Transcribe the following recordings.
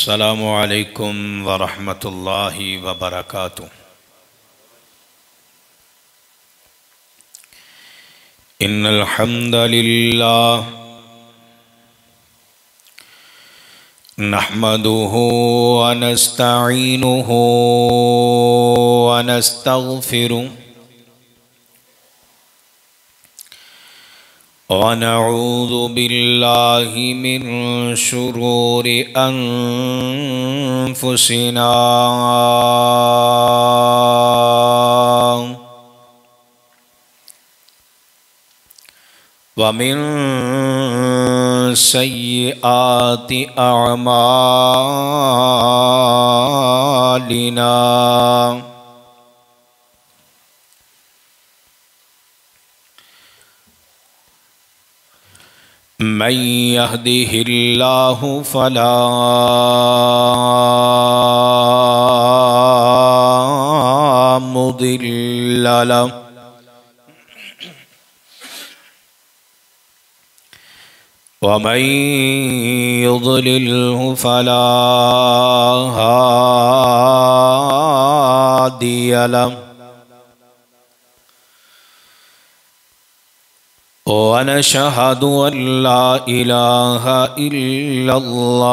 अस्सलामु अलैकुम वरहमतुल्लाहि वबरकातुह। इन्नल हम्दलिल्लाह नहमदुहु व नस्तईनुहु व नस्तगफिरुह व नऊज़ु बिल्लाहि मिन शुरूरि अनफुसिना व मिन सय्यिआति अअमालिना। मन यहदिहिल्लाहु फला मुदिल्ल लहु व मन युद्लिल्हु फला हादिय लहु। वनशहदु अल्ला इलाहा इल्लल्लाह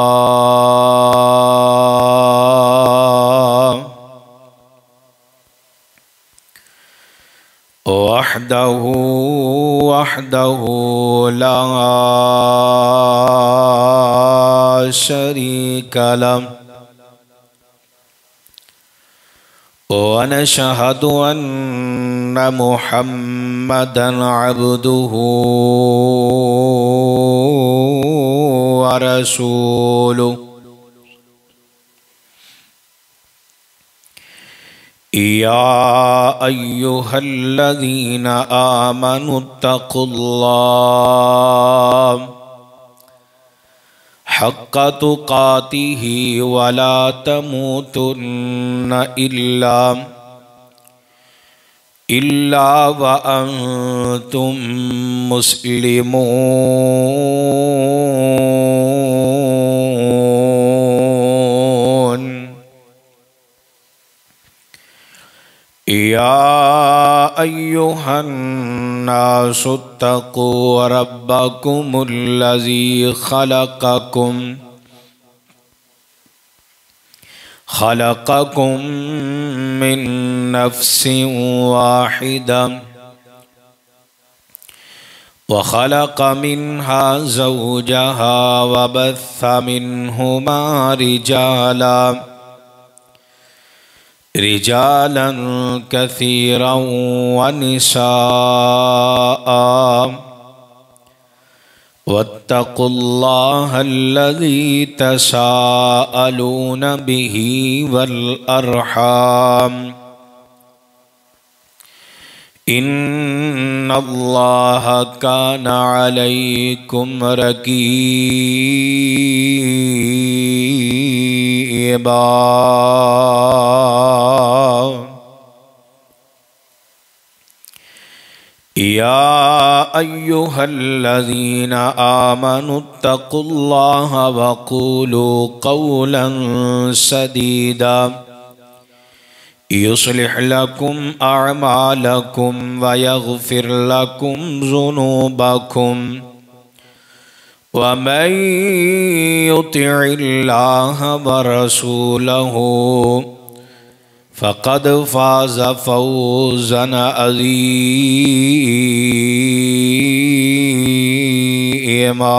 वहदहु ला शरीक लहु वनशहदु अन्न मुहम्मदन अब्दुहु व रसूलुहु। या अय्युहल्लज़ीना आमनुत्तक़ुल्लाह हक़्क़ तुक़ातिही वला तमूतुन्न इल्ला व अंतुम मुस्लिमून। या अय्युहन्नासुत्तक़ू रब्बकुमुल्लज़ी खलक़कुम मिन नफ्सिन वाहिदा व खलक़ मिन्हा ज़ौजहा व बस्स मिन्हुमा रिजालन कसीरन व निसाअ वत्तक़ुल्लाह अल्लज़ी तसाअलून बिही वल अर्हाम इन्नल्लाह काना अलैकुम रक़ीबा। या अय्युहल्लज़ीना आमनुत्तक़ुल्लाह वक़ूलू क़ौलन सदीदा युस्लिह लकुम अअमालकुम व यग़फ़िर लकुम ज़ुनूबकुम व मन युतिइल्लाह व रसूलहु फ़क़द फ़ाज़ फ़ौज़न अज़ीमा।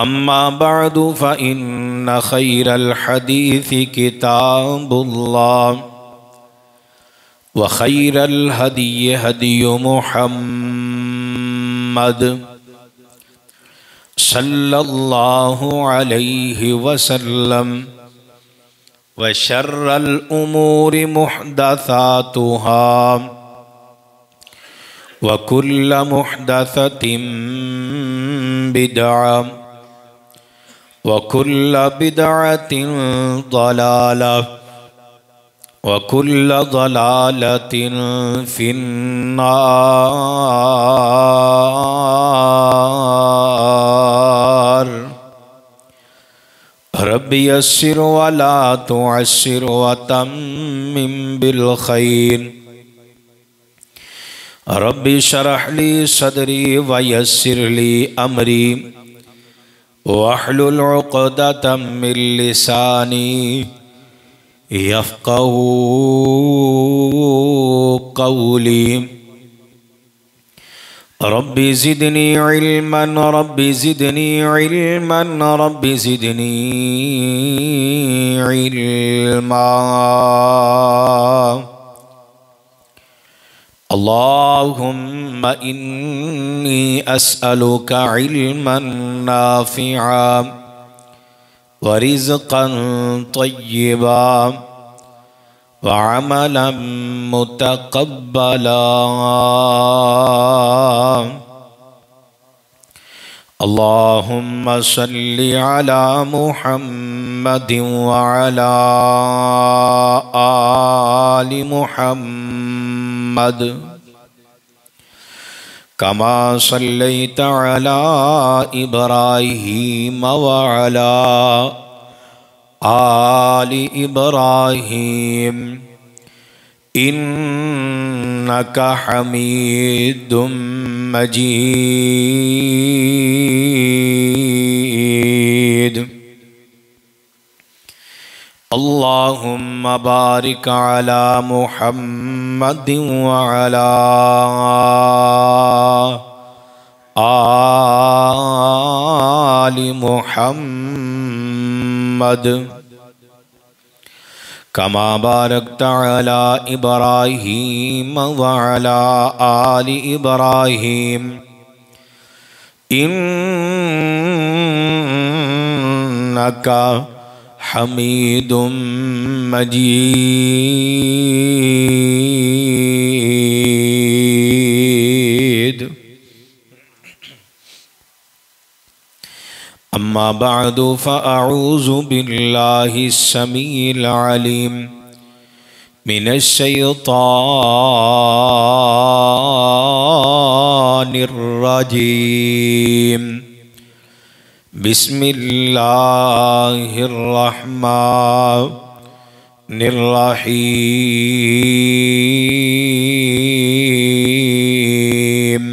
अम्मा बअदु फ़इन्न ख़ैरल हदीसी किताबुल्लाह व ख़ैरल हदयि हदयु मुहम्मद सल्लल्लाहु अलैहि वसल्लम व शर्रल उमूरि मुहदसातुहा व कुल्ल मुहदसतिन बिदअह व कुल्ल बिदअतिन ज़लालह वकुल्ल ज़लालतिन फिन्नार। रब्बि यस्सिर वला तुअस्सिर वतम्मिम बिल खैर। रब्बि शरह ली सदरी वयस्सिर ली अमरी वहलुल उक़दतम मिन लिसानी यफ़क़हू क़ौली। Rabbi ज़िदनी इल्मन rabbi ज़िदनी इल्मन rabbi ज़िदनी इल्मा। अल्लाहुम्मा इन्नी अस्अलुका इल्मन नाफ़िआ व रिज़्क़न तय्यिबा व अमलन मुतक़ब्बला। अल्लाहुम्मा सल्लि अला मुहम्मदिन व अला आलि मुहम्मद कमा सल्लैता अला इब्राहीम व अला आलि इब्राहीम इन्नका हमीदुम मजीद। अल्लाहुम्मा बारिक अला मुहम्मदिन व अला आलि मुहम्मद कमा बारकता अला इब्राहीम व अला आलि इब्राहीम इन्नका हमीदुम मजीद। अम्मा बअदु फ़अऊज़ु बिल्लाहि स्समीइल अलीम मिनश शैतानिर रजीम। बिस्मिल्लाहिर रहमानिर रहीम।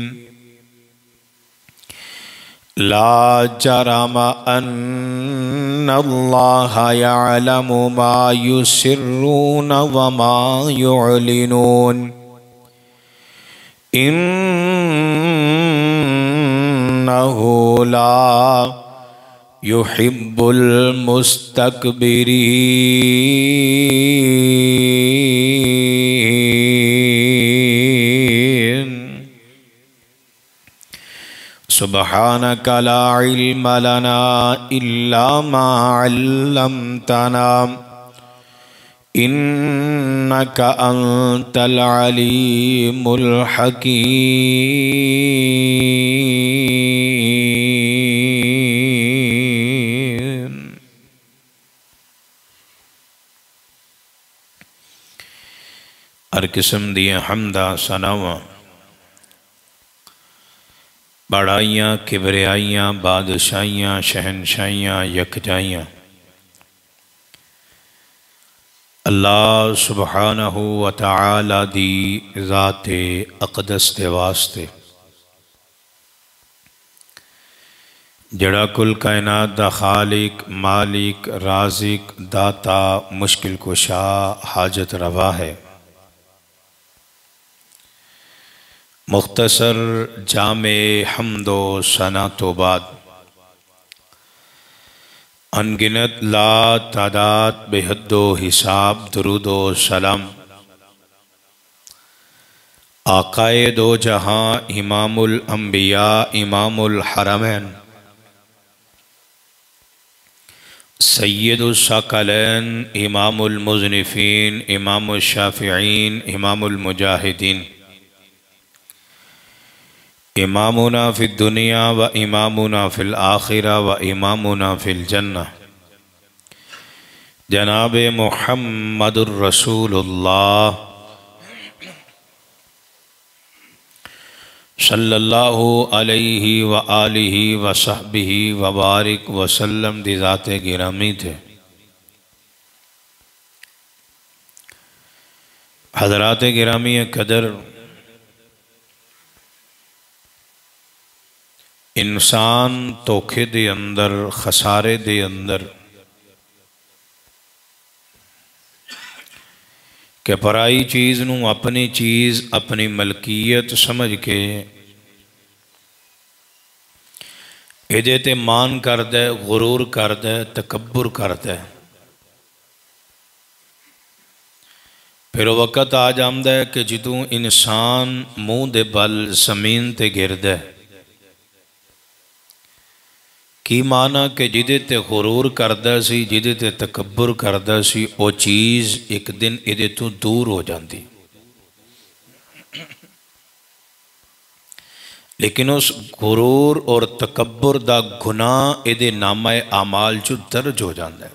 ला जरम अन्नल्लाहा यअलमु मा युसिर्रून व मा युअलिनून। इन्नहु ला युहिब्बुल मुस्तकबिरीन। सुब्हानका ला इल्म लना इल्ला मा अल्लमतना इन्नका अंतल अलीमुल हकीम। हर किस्म दियां हम्दा सनावां बड़ाइयाँ किबरियाइयाँ बादशाहियाँ शहनशाहियाँ यकजाइयाँ अल्लाह सुब्हानहू व तआला दी ज़ाते अक़दस दे वास्ते जड़ा कुल कायनात दा खालिक मालिक राज़िक दाता मुश्किल कुशा हाजत रवा है। मुख्तसर जामे हम्दो सना तो बाद अनगिनत ला तादाद बेहद्दो हिसाब दुरूदो सलाम आकाए दो जहां इमामुल अंबिया इमामुल हरमैन सय्यदुस सकलैन इमामुल मुज़निफ़ीन इमामुल शाफ़िईन इमामुल मुजाहिदीन इमामुना फिद दुनिया व इमामुना फिल आखिरा व इमामुना फिल जन्नह जनाब मुहम्मदुर रसूलुल्लाह सल्लल्लाहु अलैहि व आलिहि व सहबिहि व बारिक वसल्लम दी ज़ाते गिरामी थे। हज़रात गिरामी कदर, इंसान धोखे दे अंदर, खसारे दे अंदर कि पराई चीज़ नूं अपनी चीज़, अपनी मलकीयत समझ के इहदे ते मान करदा है, गुरूर करदा है, तकब्बुर करदा है। फिर वक़्त आ जांदा है कि जदों इंसान मूँह दे बल ज़मीन ते गिरदा है, की माना कि जिहदे ते गुरूर करदा सी, जिहदे ते तकब्बुर करदा सी, वो चीज़ एक दिन इहदे तो दूर हो जाती। लेकिन उस गुरूर और तकब्बुर दा गुनाह इहदे नामा आमाल चो दर्ज हो जाता है।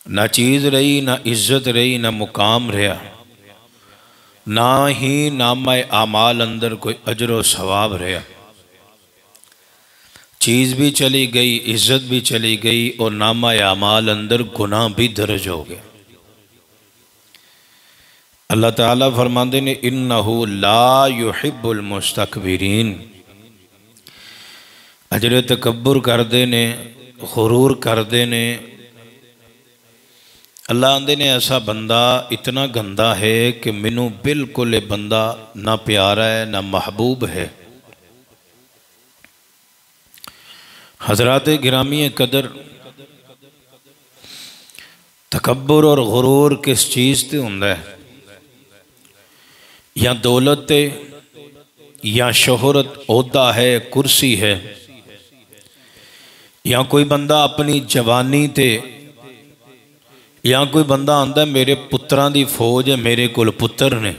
ना चीज़ रही, ना इज्जत रही, ना मुकाम रहा, ना ही नामा आमाल अंदर कोई अजर सवाब रहा। चीज़ भी चली गई, इज्जत भी चली गई और नामा आमाल अंदर गुनाह भी दर्ज हो गया। अल्लाह ताला फरमाते ने इन्नहु ला युहिब्बुल मुस्तकबिरीन। अजरे तकब्बुर करते ने, गुरूर करते ने, अल्लाह आंदे ने ऐसा बंदा इतना गंदा है कि मैनू बिल्कुल ये बंदा ना प्यारा है ना महबूब है। हज़रात गिरामी कदर, तकब्बुर और गुरूर किस चीज़ ते हुंदा है? या दौलत ते, या शोहरत, ओहदा है, कुर्सी है, या कोई बंदा अपनी जवानी ते, या कोई बंदा आंदा मेरे पुत्रां दी फौज है, मेरे कोल पुत्र ने।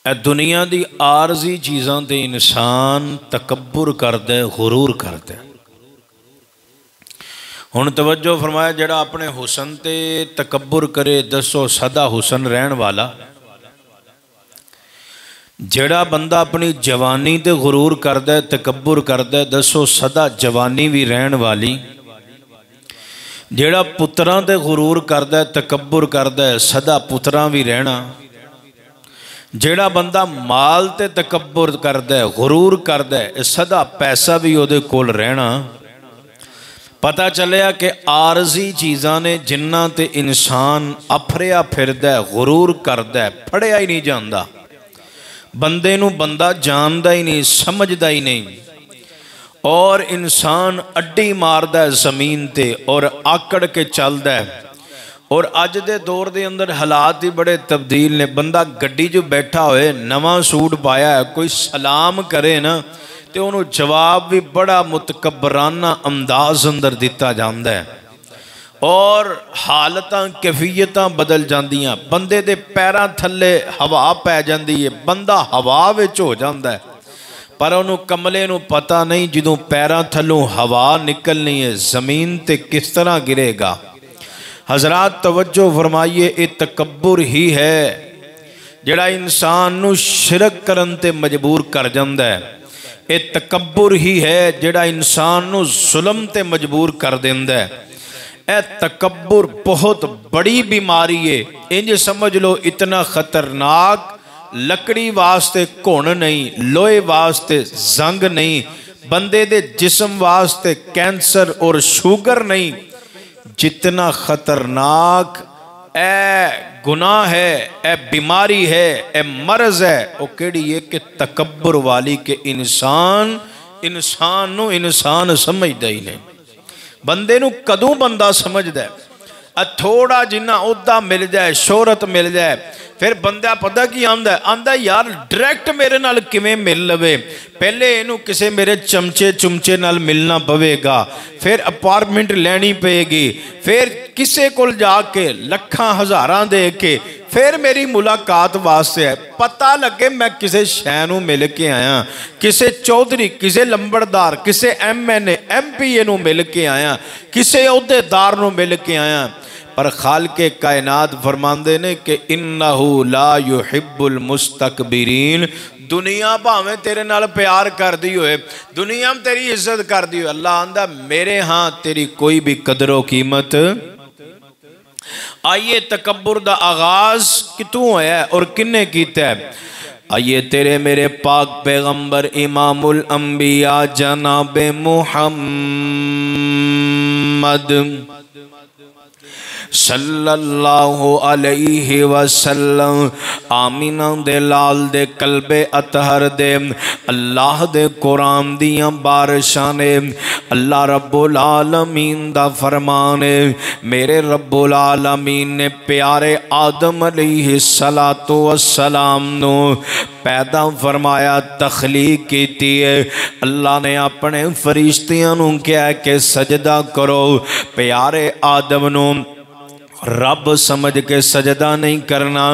ए दुनिया दी आरजी चीज़ां ते इंसान तकब्बुर करदा है, गुरूर करदा है। हुण तवज्जो फरमाया, जिहड़ा अपने हुसन ते तकब्बुर करे, दसो सदा हुसन रहन वाला। जिहड़ा बंदा अपनी जवानी ते गुरूर करदा है, तकब्बुर करदा है, दसो सदा जवानी भी रहन वाली। जिहड़ा पुत्रां ते गुरूर करदा है, तकब्बुर करदा है, सदा पुत्रां भी रहना। जिहड़ा बंदा माल ते तकब्बुर करदा है, गुरूर करदा है, सदा पैसा भी उहदे कोल रहना। पता चलिया कि आरजी चीज़ां ने जिन्हां ते इंसान अफरिया फिरदा है, गुरूर करदा है, फड़िया ही नहीं जांदा। बंदे नूं बंदा जानदा ही नहीं, समझदा ही नहीं, और इंसान अड्डी मारदा है ज़मीन ते और आकड़ के चलदा है। और अज दे दौर दे अंदर हालात ही बड़े तब्दील ने। बंदा गड्डी जो बैठा होए, नवां सूट पाया है, कोई सलाम करे ना तो उन्होंने जवाब भी बड़ा मुतकब्बराना अंदाज अंदर दिता जाता है, और हालतां कैफियतां बदल जांदियां। बंदे दे पैरां थल्ले हवा पै जाती है, बंदा हवा विच हो जाता है, पर उन्होंने कमले नूं पता नहीं जदों पैरां थल्लों हवा निकलनी है, ज़मीन ते किस तरह गिरेगा। हज़रात तवज्जो फरमाइए, ये तकब्बुर ही है जिहड़ा इंसान नूं शिरक करन ते मजबूर कर जांदा है। ये तकब्बुर ही है जिहड़ा इंसान नूं जुल्म ते मजबूर कर देंदा है। ए तकब्बुर बहुत बड़ी बीमारी है। इंज समझ लो, इतना खतरनाक, लकड़ी वास्ते घुण नहीं, लोहे वास्ते जंग नहीं, बंदे दे जिस्म वास्ते कैंसर और शुगर नहीं, जितना खतरनाक ए गुनाह है, ए बीमारी है, ए मरज है, वो केड़ी है कि तकब्बुर वाली के इंसान नू इंसान समझदा ही नहीं। बंदे नू कदों बंदा समझदा है? थोड़ा जिन्ना उहदा मिल जाए, शोहरत मिल जाए, फिर बंदा पता की आंदा आंदा यार डायरैक्ट मेरे नाल किवें मिल लवे। पहले इनू किसे मेरे चमचे चुमचे नाल मिलना पवेगा, फिर अपार्टमेंट लैनी पेगी, फिर किसे कोल जाके लखां हज़ारां दे के फिर मेरी मुलाकात वास्ते है, पता लगे मैं किसी शै नूं मिल के आया, किसी चौधरी, किसी लंबड़दार, किसी MNA MPA नूं मिल के आया, किसी अहुदेदार नूं मिल के आया। पर खालिक़े कायनात फरमांदे ने कि इन्नहु ला युहिब्बुल मुस्तकबिरीन। दुनिया भावें तेरे नाल प्यार करदी होए, दुनिया में तेरी इज्जत करदी होए, अल्लाह आंदा मेरे हाँ तेरी कोई भी कदरो कीमत। आइए तकब्बुर दा आगाज कितों होया और किन्ने कीता है। आइए तेरे मेरे पाक पैगंबर इमामुल अंबिया जनाब मुहम्मद सल्लल्लाहु अलैहि वसल्लम आमीना दे लाल दे कल्बे अतहर दे अल्लाह दे कुरान दियां बारिशां ने, अल्लाह रब्बुल आलमीन दा फरमान है। मेरे रब्बुल आलमीन ने प्यारे आदम अलैहि सलातो वस्सलाम नो पैदा फरमाया, तखलीक की है। अल्लाह ने अपने फरिश्तियां नू कहा कि सजदा करो। प्यारे आदम नू रब समझ के सजदा नहीं करना,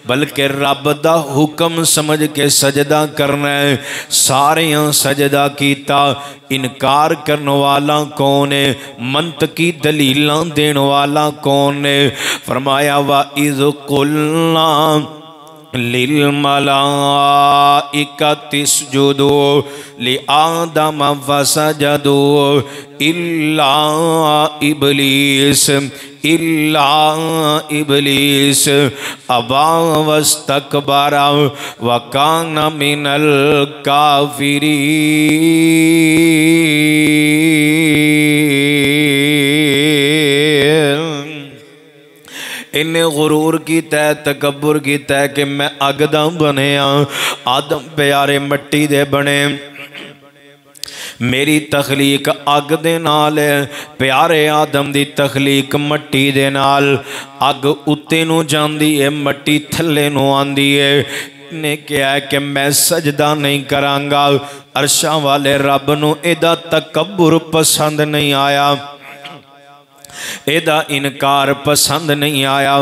बल्कि रब दा हुक्म समझ के सजदा करना है। सारियां सजदा कीता। इनकार करने वाला कौन है? मंतकी दलीलां देने वाला कौन है? फरमाया वा इज़ कुल्ना लिल मलाइकति इसजुदू लि आदम फसजदू इल्ला इब्लीस अबा वस्तकबरा व कान मिनल काफिरीन। इन्हें गुरूर की तय, तकब्बुर की तय कि मैं अग दा बनिया। आदम प्यारे मट्टी दे बने, मेरी तखलीक अग दे नाल है। प्यारे आदम दी तखलीक मट्टी दे नाल। अग उत्ते नू जांदी है, मट्टी थल्ले नू आंदी है। ने कहा कि मैं सजदा नहीं करांगा। अरशां वाले रब नू एदा तकब्बुर पसंद नहीं आया, एदा इनकार पसंद नहीं आया।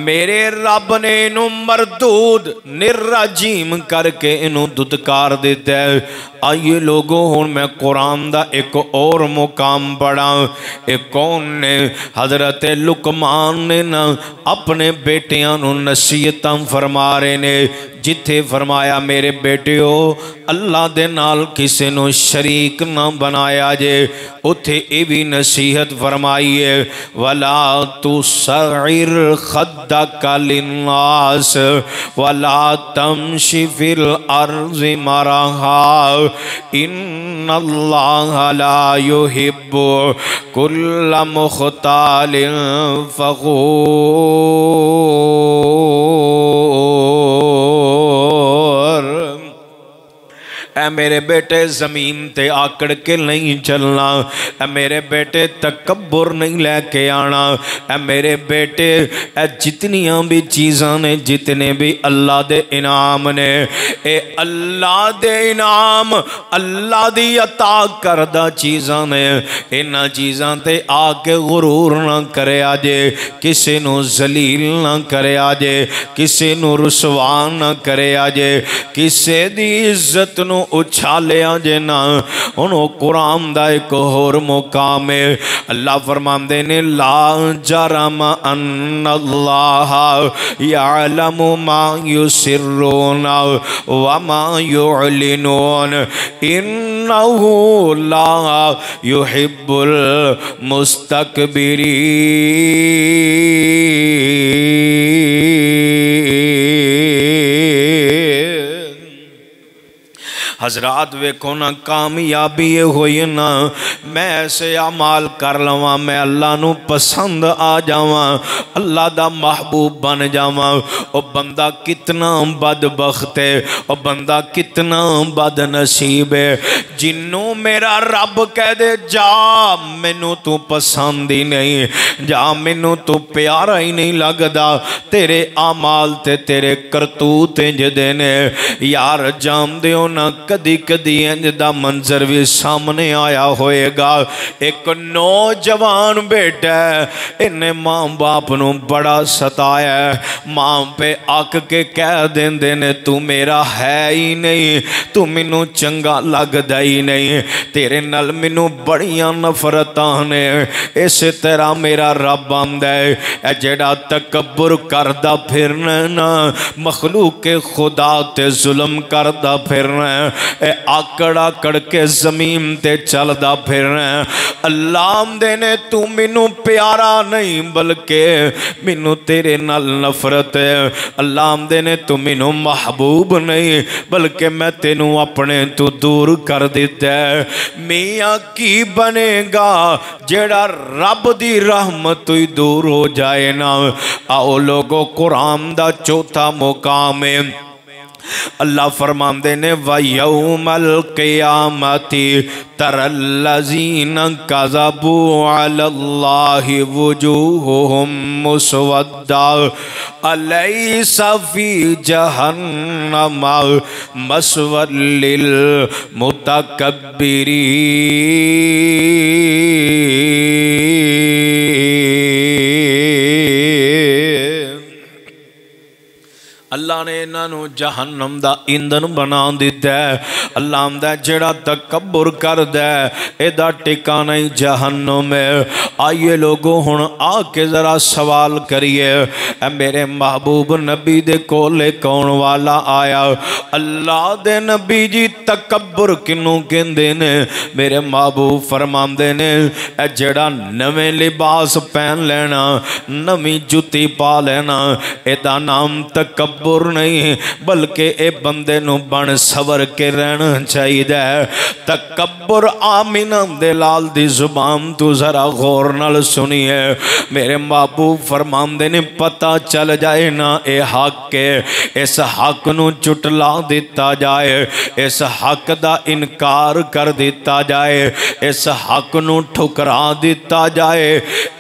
मेरे रब ने इनू मरदूद निर्राजीम करके इनू दुदकार दिता है। आइए लोगों हुण मैं कुरान दा एक और मुकाम पढ़ा। एक कौन ने? हजरत लुकमान ने ना अपने बेटियां नू नसीहतां फरमा रहे ने। जिथे फरमाया मेरे बेटियो अल्लाह दे नाल किसी नू शरीक ना बनाया जे, उथे ये भी नसीहत फरमाई है वला तुसइर खद्दका लिन्नास वला तमशी फिल अर्ज़ि मरहा इन्नल्लाह ला युहिब्बु कुल्ला मुख्तालिन फ़ख़ूर। ऐ मेरे बेटे ज़मीन ते आकड़ के नहीं चलना। ऐ मेरे बेटे तकब्बुर नहीं लेके आना। ऐ मेरे बेटे ऐ जितनियां भी चीज़ां ने, जितने भी अल्लाह दे इनाम ने, ए अल्लाह दे इनाम अल्लाह दी अता करदा चीज़ां ने। इन्हां चीज़ां ते आके गुरूर ना करे जे, किसी नू जलील ना करे जे, किसी नू रुसवा ना करे जे, किसी दी इज्जत नू उछालिया जे ना। हुण कुरान दा एक होर मुकाम है। अल्लाह फरमांदे ने ला जरम अन्नल्लाह यअलमु मा युसिर्रून व मा युअलिनून इन्नहु ला युहिब्बुल मुस्तकबिरीन। हजरात वेखो ना, कामयाबी ये हुई ना मैं ऐसे अमाल कर लवां, मैं अल्लाह नू पसंद आ जावां, अल्लाह दा महबूब बन जावां। ओ बंदा कितना बदबख्त है, ओ बंदा कितना बदनसीब है जिन्नू मेरा रब कह दे जा मैनू तू पसंद ही नहीं, जा मैनू तू प्यारा ही नहीं लगदा। तेरे अमाल ते तेरे करतूत इंज दे ने यार, जानदे हो ना कदी कदी इंज दा मंजर भी सामने आया होएगा। होएगा। एक नौजवान बेटा इन्हें माँ बाप नू बड़ा सताया, माँ पे अक के कह देंदे ने तू मेरा है ही नहीं, तू मैनू चंगा लगदा ही नहीं, तेरे नाल मैनू बड़ियां नफरतां ने। इस तरह मेरा रब आंदा है जेड़ा तकब्बुर करदा फिरना ना, मखलूक के खुदा ते जुल्म करदा फिरना, आकड़ आकड़ के जमीन ते चलदा फिरना। अल्लाह दे ने तू मैनू प्यारा नहीं बल्कि मैनू तेरे नाल नफरत है। अल्लाह दे ने तू मैनू महबूब नहीं बल्कि मैं तेनू अपने तो दूर कर दिता है। मियाँ की बनेगा जेड़ा रब दी रहमत ही दूर हो जाए ना। आओ लोगो कुरान दा चौथा मुकाम है, अल्लाह फरमांदे ने वयौमल क़ियामति तरल्लज़ीना कज़बू अलल्लाहि वुजूहुहुम मुस्वद्दा अलैसा फ़ी जहन्नम मस्वल लिल मुतकब्बिरीन। अल्लाह ने इन्हों जहन्नम दा ईंधन बना दिता है। अल्लाह आंदा जेड़ा तकब्बुर करदा एदा ठिकाना ही जहन्नम है। आइए लोगों हुण आके जरा सवाल करिए, मेरे महबूब नबी दे कोले कौन वाला आया? अल्लाह दे नबी जी तकब्बुर किनू कहंदे ने? मेरे महबूब फरमांदे ने जेड़ा नवे लिबास पहन लेना, नवी जुती पा लेना, एदा नाम तकब्बुर नहीं बल्कि ए बंदे नू बन सवर के रहना चाहिए। तकब्बुर आमिना दे लाल दी जुबान तू जरा गौर नाल सुनिए। मेरे महबूब फरमांदे ने पता चल जाए ना ए हक है, इस हक नू चुटला दिता जाए, इस हक दा इनकार कर दिता जाए, इस हक नू ठुकरा दिता जाए,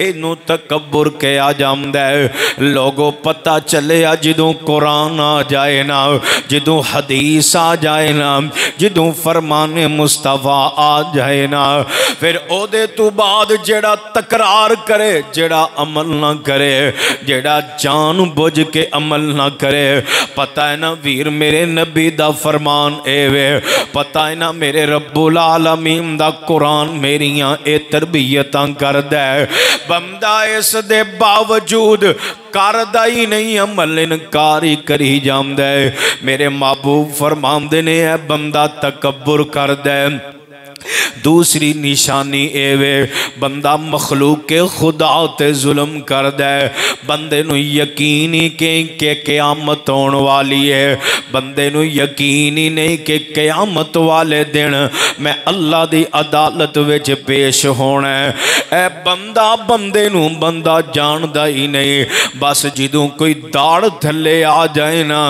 इनू तकब्बुर कहा जांदा है। लोगों पता चले जदों कुरान आ जाए ना, जदों हदीस आ जाए ना, जदों फरमाने मुस्तफा आ जाए ना, फिर ओदे तो बाद जेड़ा तकरार करे, जेड़ा अमल ना करे, जेड़ा जान बुझ के अमल ना करे, पता है ना वीर मेरे नबी दा फरमान एवे, पता है ना मेरे रब्बुल आलमीन दा कुरान मेरियां ए तरबियतां करदा है। बंदा इस दे बावजूद करदा ही नहीं, अमल इनकार ही करी जांदा है। मेरे महबूब फरमांदे ने है बंदा तकब्बुर करदा है। दूसरी निशानी एवे बंदा मखलूक के खुदा ते जुल्म करदा है। बंदे नू यकीन ही कि क़यामत होने वाली है, बंदे नू यकीन ही नहीं कि क़यामत वाले दिन मैं अल्लाह दी अदालत विच पेश होना है। ए बंदा बंदे नू बंदा जानदा ही नहीं, बस जदों कोई दाड़ थले आ जाए ना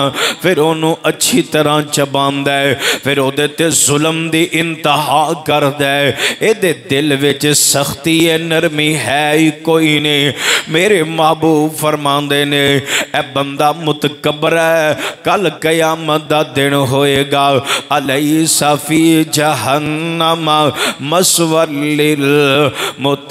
फिर ओनू अच्छी तरह चबांदा है, फिर ओदे ते जुल्म दी इंतहा करदा है। एदे दिल विच सख्ती है, नरमी है ही कोई नहीं। मेरे महबूब फरमांदे ने ए बंदा मुतकब्बर है, कल क़यामत दा दिन होएगा। अलैसा फ़ी जहन्नम मस्वल लिल मुतकब्बिरीन।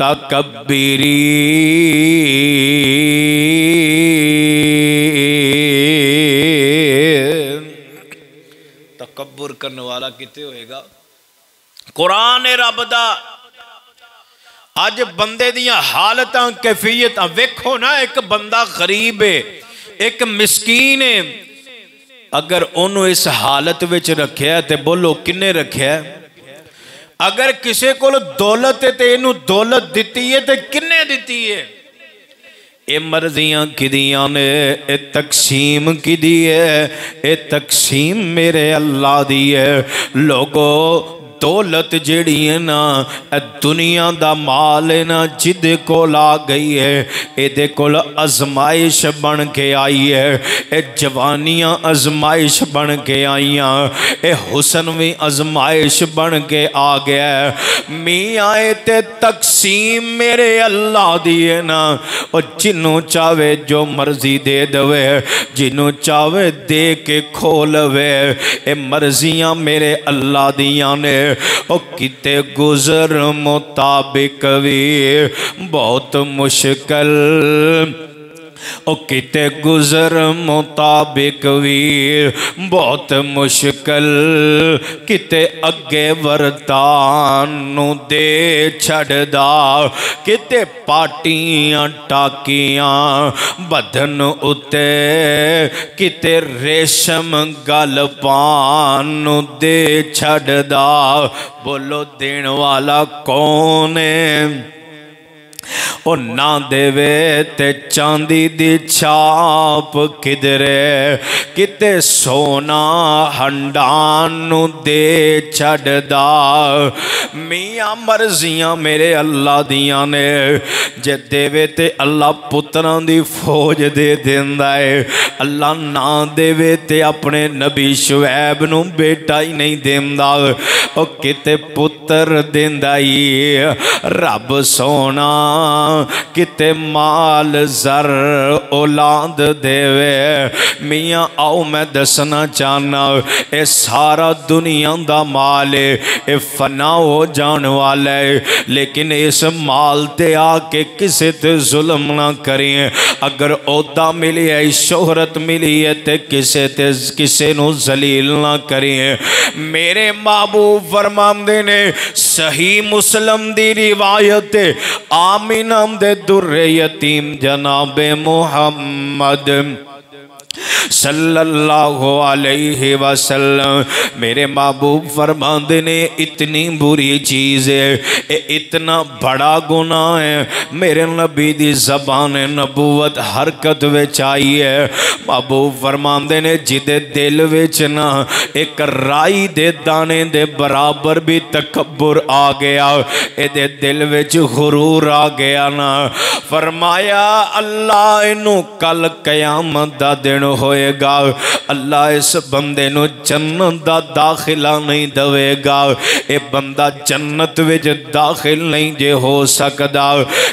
तकब्बुर करने वाला किते होएगा? कुरान है रब दा। अज बंदे दियां हालतां कैफियतां वेखो ना, एक बंदा गरीब है, एक मिसकीन है, अगर उन्होंने इस हालत विच रखिया ते बोलो किन्ने रखिया? अगर किसी को दौलत है तो इनू दौलत दिती है तो किन्ने दिती है? ये मर्जियां किदियां ने, ये तकसीम किदी है? ये तकसीम मेरे अल्लाह दी है। लोगो दौलत जेड़ी है ना दुनिया दा माल है ना, जिदे कोल आ गई है एदे कोल आजमाइश बन के आई है। ए जवानियां आजमाइश बन के आईयां, ए हुसन भी आजमाइश बन के आ गया है। मियां ते तकसीम मेरे अल्लाह दी है ना, और जिन्हों चाहे जो मर्जी दे दवे, जिन्हों चाहे दे के खोलवे। ए मर्जियां मेरे अल्लाह दियां ने। ओ किते गुजर मुताबिक भी बहुत मुश्किल, ओ किते गुजर मुताबिक भी बहुत मुश्किल, किते अगे वरतानू दे छड़दा, किते पाटियां टाकियां बदन उते, किते रेशम गल पानू दे छड़दा। बोलो देण वाला कौन है? ओ ना देवे ते चांदी दी छाप किधरे, किते सोना हंडान नू दे छड़दा। मियां मर्जियां मेरे अल्लाह दियां ने, जे देवे ते अल्लाह पुत्रां दी फौज दे देंदा है, अल्लाह ना देवे ते अपने नबी शुएब नू बेटा ही नहीं देंदा। ओ किते पुत्र देंदा ही रब सोना, किते माल जर औलाद देवे। मियाँ आओ मैं दसना चाहना, ये सारा दुनिया दा माल है, ये फना हो जाने वाला है, लेकिन इस माल ते आके किसे ते जुल्म ना करिए। अगर ओहदा मिली है, शोहरत मिली है, ते किसे नू जलील ना करिए। मेरे महबूब फरमांदे ने, सही मुस्लिम दी रिवायत आमिना दे दुर्रे यतीम जनाबे मुहम्मद सल्लल्लाहु अलैहि वसल्लम, मेरे महबूब फरमाते ने इतनी बुरी चीज़ है, इतना बड़ा गुनाह है, मेरे नबी दी ज़बान नबूवत हरकत विच आई है। महबूब फरमाते ने जिदे दिल विच ना एक राई दे दाने दे बराबर भी तकब्बुर आ गया, इहदे दिल विच गुरूर आ गया ना, फरमाया अल्लाह इनू कल कयामत दा दिन होएगा, अल्लाह इस बंदे नू जन्नत दा दाखिला नहीं देवेगा। ये बंदा जन्नत विच दाखिल नहीं जे हो सकदा,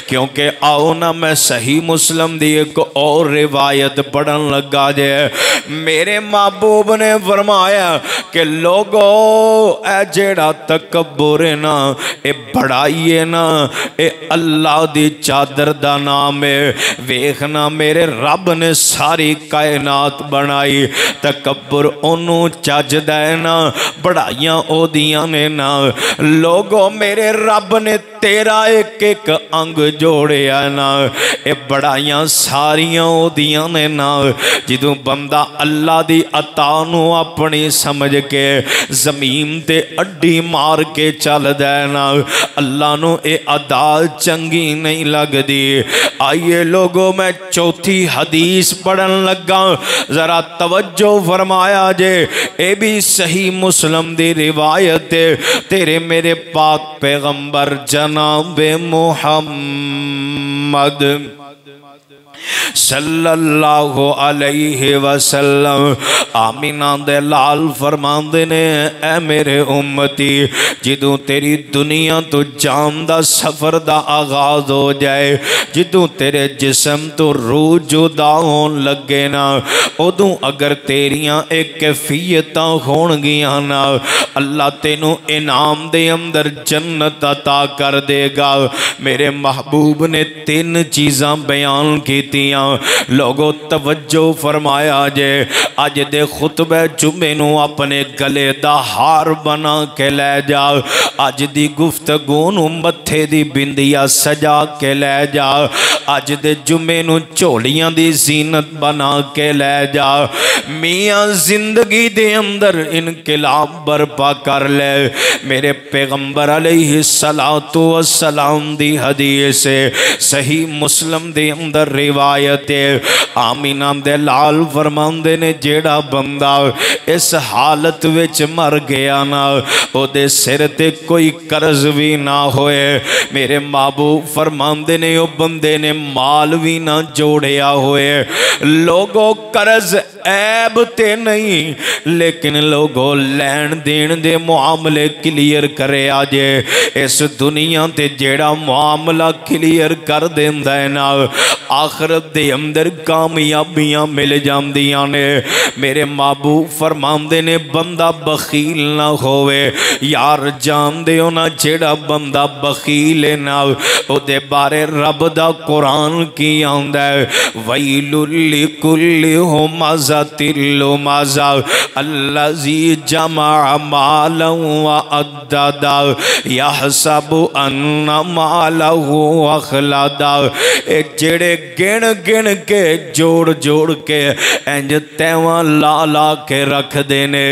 क्योंकि आओ ना मैं सही मुस्लिम दी एक और रिवायत पढ़न लगा जे। मेरे महबूब ने फरमाया कि लोगो ए जेड़ा तकब्बुर है ना, ये बड़ाई है ना, ये अल्लाह दी चादर दा नाम है। वेखना मेरे रब ने सारी कायनात बनाई, तकब्बुर ओनू चजदा है ना, बड़ाइयां ओदियां ने ना। लोगों मेरे रब ने तेरा एक एक अंग जोड़िया ना, ये बड़ाइयां सारियां ओदियां ने ना। जिदों बंदा अल्लाह दी अता नू अपनी समझ के जमीन ते अड्डी मार के चलदा है ना, अल्लाह नू ये अदा चंगी नहीं लगदी। आइए लोगों मैं चौथी हदीस पढ़न लगा, जरा तवज्जो फरमाया जे, ए भी सही मुस्लिम दी रिवायत है। तेरे मेरे पाक पैगंबर जनाबे मुहम्मद सल्लल्लाहु अलैहि वसल्लम आमीना दे लाल फरमांदे ने, ऐ मेरे उम्मती जिदों तेरी दुनिया तो जान दा सफर दा आगाज हो जाए, जिदों तेरे जिस्म तो रूह जुदा होन लगे ना, उदों अगर तेरियां एक कैफियतां होणगियां ना, अल्लाह तेनू इनाम दे अंदर जन्नत अता कर देगा। मेरे महबूब ने तीन चीज़ां बयान की, लोगों तवज्जो फरमाया जे। अज दे खुतबे जुमे नू अपने गले दा हार बना के ले जा, अज दी गुफ्तगू नू मत्थे दी बिंदिया सजा के ले जा, अज दे जुमे नू झोलियां दी जीनत बना के ले जा। मियाँ जिंदगी दे अंदर इनकलाब बर्पा कर ले। मेरे पैगंबर अलैहिस्सलातु वस्सलाम दी हदीस सही मुस्लिम दे अंदर रिवायत आमीना दे लाल फरमांदे ने, जेड़ा बंदा इस हालत विच मर गया ना, ओदे सिर ते कोई कर्ज भी ना होए। मेरे महबूब फरमांदे ने, ओ बंदे ने माल भी ना जोड़िया होए। लोगों कर्ज ऐब ते नहीं, लेकिन लोगों लैन देन दे मुआमले क्लियर करे आजे। इस दुनिया ते जेड़ा मुआमला क्लियर कर देंदा है ना, आखिरत दे अंदर कामयाबियां मिल जांदियां ने। मेरे महबूब फरमांदे ने बंदा बखील ना होवे। यार जानदे हो ना जेड़ा बंदा बखील है ना ओदे बारे रब दा कुरान की आंदा है, वैलुल लिकुल्लि हुमाज़तिल लुमाज़ा अल्लज़ी जमा मालन व अद्ददा यहसबु अन्ना मालहु अखलदा। ए जेड़े गिन गिन के जोड़ जोड़ के इंज तैवां ला ला के रख देने।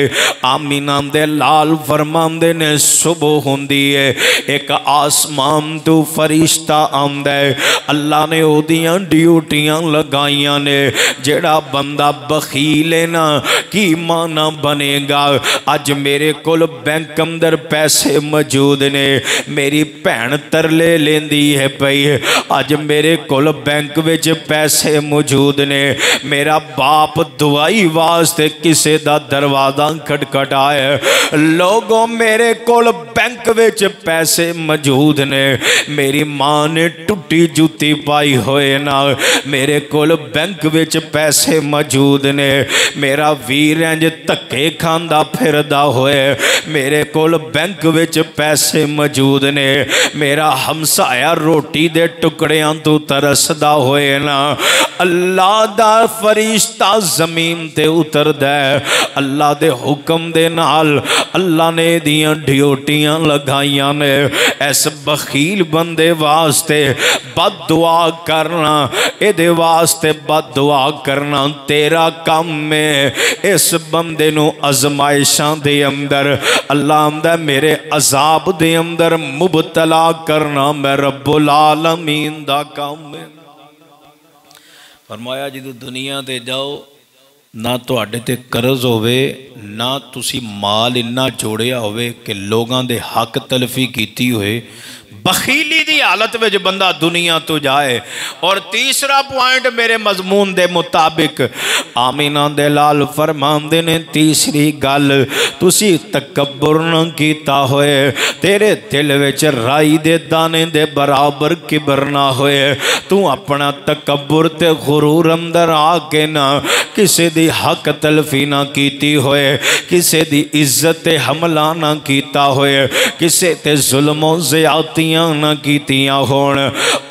आमीना दे लाल फरमांदे ने सुबह हुंदी है एक आसमान तो फरिश्ता आंदा है, अल्लाह ने ओदियां ड्यूटियां लगाइयां ने। जेड़ा बंदा बखील है ना की माना बनेगा। अज मेरे कोल बैंक अंदर पैसे मौजूद ने, मेरी भैन तरले लेंदी है पई, अज मेरे कोल बैंक विच पैसे मौजूद ने। मेरा बाप दवाई वास्ते किसे दा दरवाजा खटखटाए, लोगों मेरे कोल बैंक विच पैसे मौजूद ने। मेरी मां ने टुटी जूती पाई होए ना, मेरे कोल बैंक विच पैसे मौजूद ने। मेरा वीर इंज धक्के खांदा फिरदा होए, मेरे कोल बैंक विच पैसे मौजूद ने। मेरा हमसाया रोटी दे टुकड़ियां तो तरसदा होए ना, अल्लाह दा फरिश्ता जमीन ते उतरदा है। अल्लाह दे हुक्म दे नाल अल्लाह ने दियां ड्यूटियां लगाइयां ने। इस बखील बंदे वास्ते बद दुआ करना, एदे वास्ते बद दुआ करना तेरा काम है। इस बंदे नू अजमाइशां दे अंदर अल्लाह आंदा मेरे अजाब दे अंदर मुबतला करना मैं रब्बुल आलमीन दा काम है। फरमाया जो दुनिया ते जाओ ना तुहाडे ते कर्ज होवे, ना तुसी माल इन्ना जोड़िया होवे कि लोगों दे हक तलफी कीती होए। बखीली दी हालत में बंदा दुनिया तो जाए। और तीसरा पॉइंट मेरे मजमून दे मुताबिक आमीना दे लाल फरमांदे ने तीसरी गल, तुसी तकब्बुर न कीता होए, तेरे दिल विच राई दे दाने दे बराबर किबर ना होए। तू अपना तकब्बुर ते गुरूर अंदर आके ना किसे दी हक तलफी ना कीती होए, किसे दी इज्जत ते हमला ना कीता होए, किसे ते जुल्मो ज़्यादतियां ना कीतियां होण।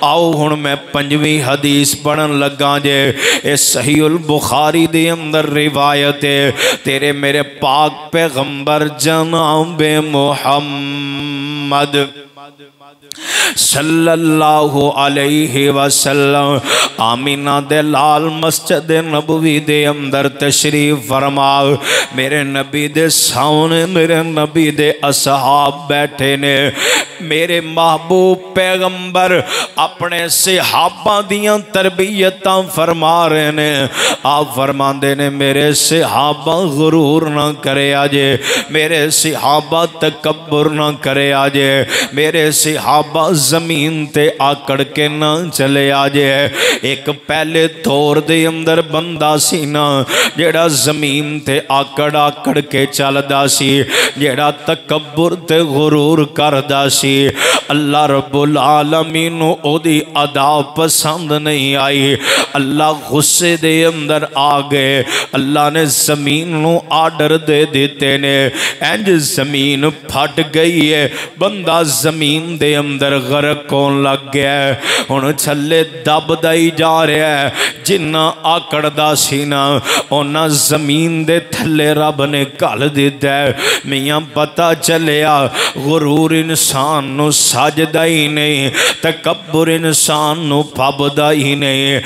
आओ हुण मैं पंजवीं हदीस पढ़न लगा जे। इस सहीहुल बुखारी दे अंदर रिवायत है, तेरे मेरे पाक पैगंबर जनाब मुहम्मद सल्लल्लाहु अलैहि वसल्लम आमीना दे लाल मस्जिद नबवी दे अंदर तशरीफ फरमाओ। मेरे नबी दे सामने मेरे नबी दे असहाब बैठे ने। मेरे महबूब पैगंबर अपने सहाबा दियां तरबियतां फरमा रहे ने। आप फरमाते ने मेरे सहाबा गुरूर ना करे आजे, मेरे सहाबा तकब्बुर ना करे आजे, मेरे सहाबा जमीन ते आकड़ के ना चले आजे। एक पहले दौर दे अंदर बंदा सी ना जेड़ा जमीन ते आकड़ आकड़ के चलदा सी, जेड़ा तकब्बुर ते गुरूर करदा सी। अल्लाह रब्बुल आलमीन नू ओदी अदा पसंद नहीं आई। अल्लाह गुस्से दे अंदर आ गए। अल्लाह ने जमीन नू आर्डर दे दिते ने, इंज जमीन फट गई है। बंदा जमीन दे अंदर गरक होन लग गया है। हुण छल्ले दबदा ही जा रहा है। जिन्ना आकड़दा सी ना उन्ना जमीन दे थल्ले रब ने घल दिता है। मियां पता चलिया गुरूर इंसान नू सजदा ही नहीं, तकब्बुर इंसान नू फबदा ही नहीं।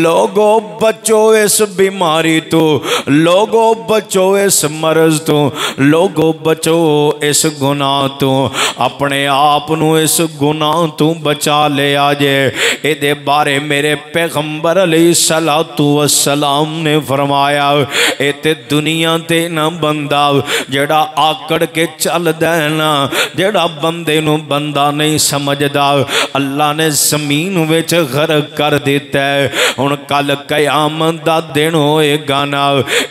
लोगो बचो इस बीमारी तो, लोगो बचो इस मरज तो, लोगो बचो इस गुनाह तो। अपने आप नू इस गुनाह तू बचा ले आजे। इहदे बारे मेरे पैगंबर अलैहिस्सलातु वस्सलाम ने फरमाया, ए ते दुनिया ते ना बंदा जेड़ा आकड़ के चलदा है ना, जेड़ा बंदे नू बंदा नहीं समझदा, अल्लाह ने जमीन विच गर्क कर दिता है। हुण कल कयामत दा दिन होएगा ना,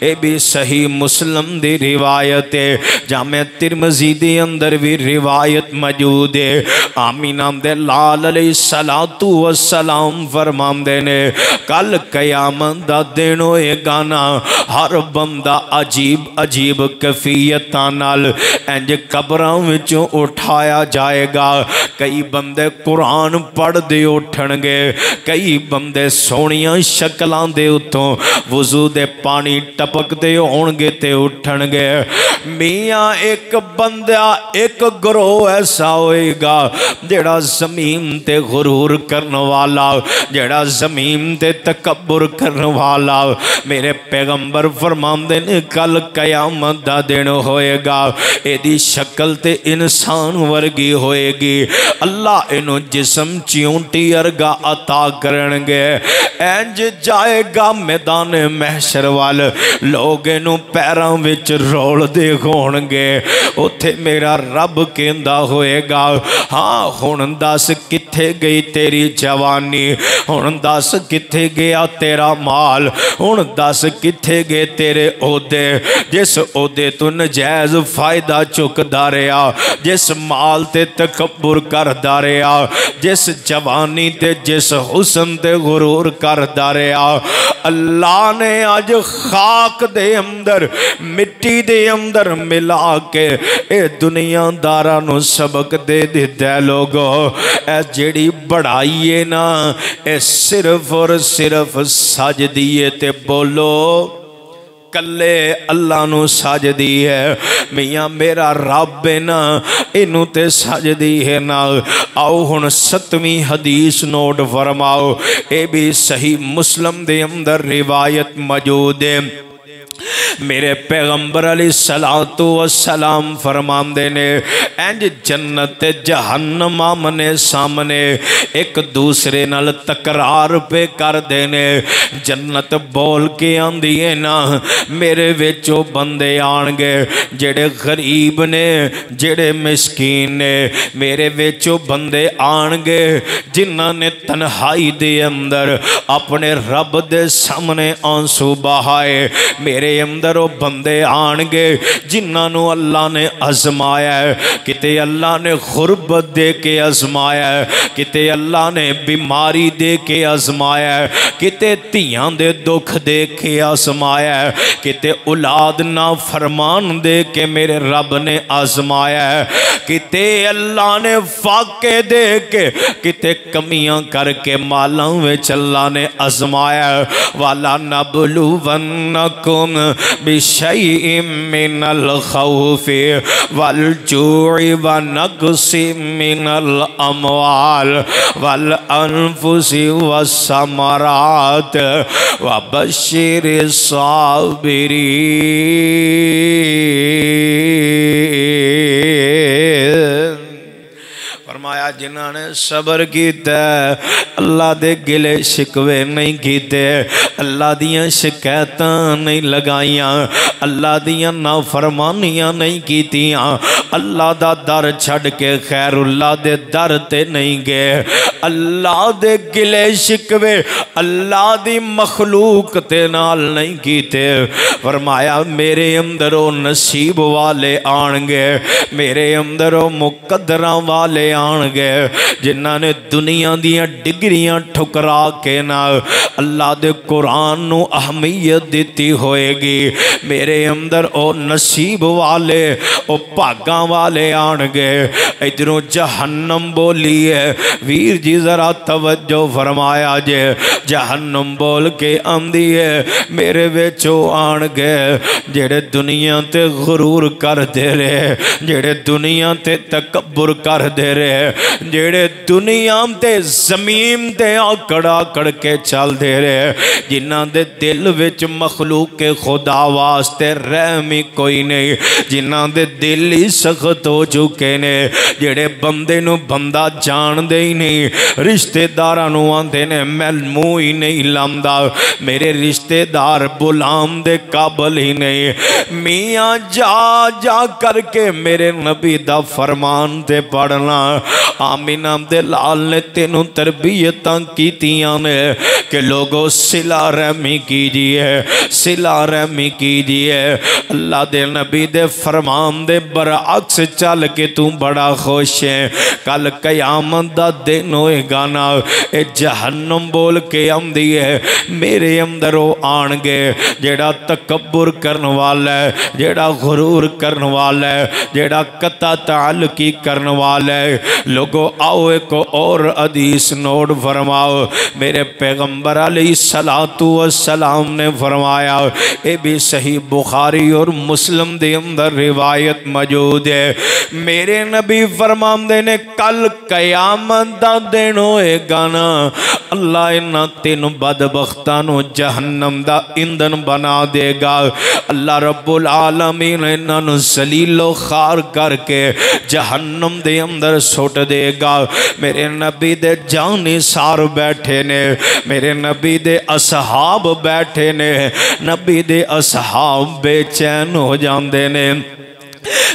ये भी सही मुस्लिम दी रिवायत है, जामे तिरमिज़ी दे अंदर भी रिवायत मौजूद है। आमीना दे लाल अलैहिस्सलातु वस्सलाम फरमांदे ने कल कयामत दा दिन होएगा ना, हर बंदा अजीब अजीब कैफियतां नाल इंज कब्रां विचों उठाया जाएगा। कई बंदे कुरान पढ़दे उठणगे, कई बंदे सोहणियां शक्लां दे उत्तों वुजू दे पानी टपकदे होणगे ते उठणगे। मियां एक बंदा एक ग्रोह ऐसा होएगा जेड़ा जमीन ते गुरूर करने वाला, जेड़ा जमीन ते तकब्बुर करने वाला। मेरे पैगंबर फरमांदे ने कल कयामत दा दिन होएगा, एदी शक्ल ते इंसान वर्गी होएगी। अल्लाह इनू जिस्म चिऊंटी अर्गा अता करनगे। इंज जाएगा मैदान महशर वाल, लोग इनू पैरां विच रोलदे होणगे। उत्थे मेरा रब कहंदा होएगा, हाँ हुण दस कित्थे गई तेरी जवानी, हुण दस कित्थे गया तेरा माल, हुण दस कित्थे गए तेरे ओहदे, जिस ओहदे तू नजायज़ फायदा चुकदा रहा, जिस माल ते तकब्बुर करदा रहा, जिस जवानी ते जिस हुस्न ते गुरूर करदा रहा। अल्लाह ने अज खाक दे अंदर मिट्टी दे अंदर मिला के ए दुनियादारां नूं सबक दे दिता है। लोगो ए जेड़ी बढ़ाई है ना, ए सिर्फ और सिर्फ सजदी है ते बोलो कल्ले अल्लाह नू सजदी है। मियाँ मेरा रब है ना, इनू ते सजदी है ना। आओ हुण 7वीं हदीस नोट फरमाओ, ये भी सही मुस्लिम दे अंदर रिवायत मौजूद है। मेरे पैगंबर अलैहिस्सलातु वस्सलाम फरमांदे ने इंज जन्नत जहन्नम आमने सामने एक दूसरे नाल तकरार पे कर देने। जन्नत बोल के आंदी है ना, मेरे विचों बंदे आणगे जेड़े गरीब ने, जेड़े मिसकीन ने, मेरे विचों बंदे आणगे जिन्हां ने तन्हाई दे अंदर अपने रब दे सामने आंसू बहाए। मेरे अंदर वो बंदे आणगे जिन्होंने अल्लाह ने आजमाया है, किते अल्लाह ने गुरबत दे के आजमाया है, किते अल्लाह ने बीमारी दे के आजमाया है, किते धियां दे दुख दे के आजमाया है, किते औलाद ना फरमान दे के मेरे रब ने आजमाया है, किते अल्लाह ने फाके दे के, किते कमियां करके मालां विच अल्लाह ने आजमाया है। वाला नबलुवन्नकुम बिशैइन मिनल खौफि वल जूइ व नक़सिम मिनल अमवाल वल अनफुसि वस्समरात व बश्शिरिस साबिरीन। फरमाया जिन्होंने सबर किया अल्लाह दे गिले शिकवे नहीं कीते, अल्लाह दियां शिकायतां नहीं लगाइयां, अल्लाह दियां नाफरमानियां नहीं कीतियां, अल्लाह दा दर छड़ के खैरुल्लाह दे दर ते नहीं गए, अल्लाह दे गिले शिकवे अल्लाह दी मखलूक ते नाल नहीं कीते। फरमाया मेरे अंदर ओ नसीब वाले आणगे, मेरे अंदर ओ मुकद्दरां वाले आणगे जिन्हां ने दुनिया दियां डिग्रियां ठुकरा के ना अल्लाह दे कुरान नू अहमियत दी होएगी। मेरे अंदर ओ नसीब वाले ओ भागां वाले आणगे। इधरों जहन्नम बोली है वीर जी जरा तवज्जो फरमाया जे, जहन्नम बोल के आंदी है मेरे विचों आणगे जेड़े दुनिया ते गुरूर करदे रहे, जेड़े दुनिया ते तकब्बुर करदे रहे, जेड़े दुनिया ते जमीन ते आकड़ आकड़ के चलदे रहे, जिन्हां दे दिल विच मखलूक के खुदा वास्ते रहम ही कोई नहीं, जिन्हां दे दिल ही सख्त हो चुके ने, जेड़े बंदे नू बंदा जानदे ही नहीं, रिश्तेदारां नूं आंदे ने मैं मुँह ही नहीं लांदा, मेरे रिश्तेदार बुलाम दे काबल ही नहीं। मियाँ जा जा करके मेरे नबी दा फरमान ते पढ़ना। आमीना दे लाल ने तेनू तरबियतां कीतियां ने कि लोगों सिला रहमी कीजिए, सिला रहमी कीजिए। अल्लाह दे नबी दे फरमान दे बरअक्स चल के तू बड़ा खुश है। कल कयामत दा दिन होएगा ना, ए जहन्नम बोल के आंदी है मेरे अंदर वो आणगे जेड़ा तकब्बुर करन वाला है, जेड़ा गुरूर करन वाला है, जेड़ा कता ताल्लुकी करन वाला है। लोगों आओ एक और हदीस नोट फरमाओ। मेरे पैगंबर अलैहिस्सलातु वस्सलाम ने फरमाया, ये भी सही बुखारी और मुस्लिम दे अंदर रिवायत मौजूद है। मेरे नबी फरमांदे ने कल कयामत दा दिन होएगा ना, अल्लाह इन्हां तीन बदबख्तां नूं जहन्नम दा ईंधन बना देगा। अल्लाह रब्बुल आलमीन इन्हां नूं जलीलो खार करके जहन्नम दे अंदर सुट देगा। मेरे नबी दे जानी सार बैठे ने, मेरे नबी दे असहाब बैठे ने, नबी दे असहाब बेचैन हो जाते ने।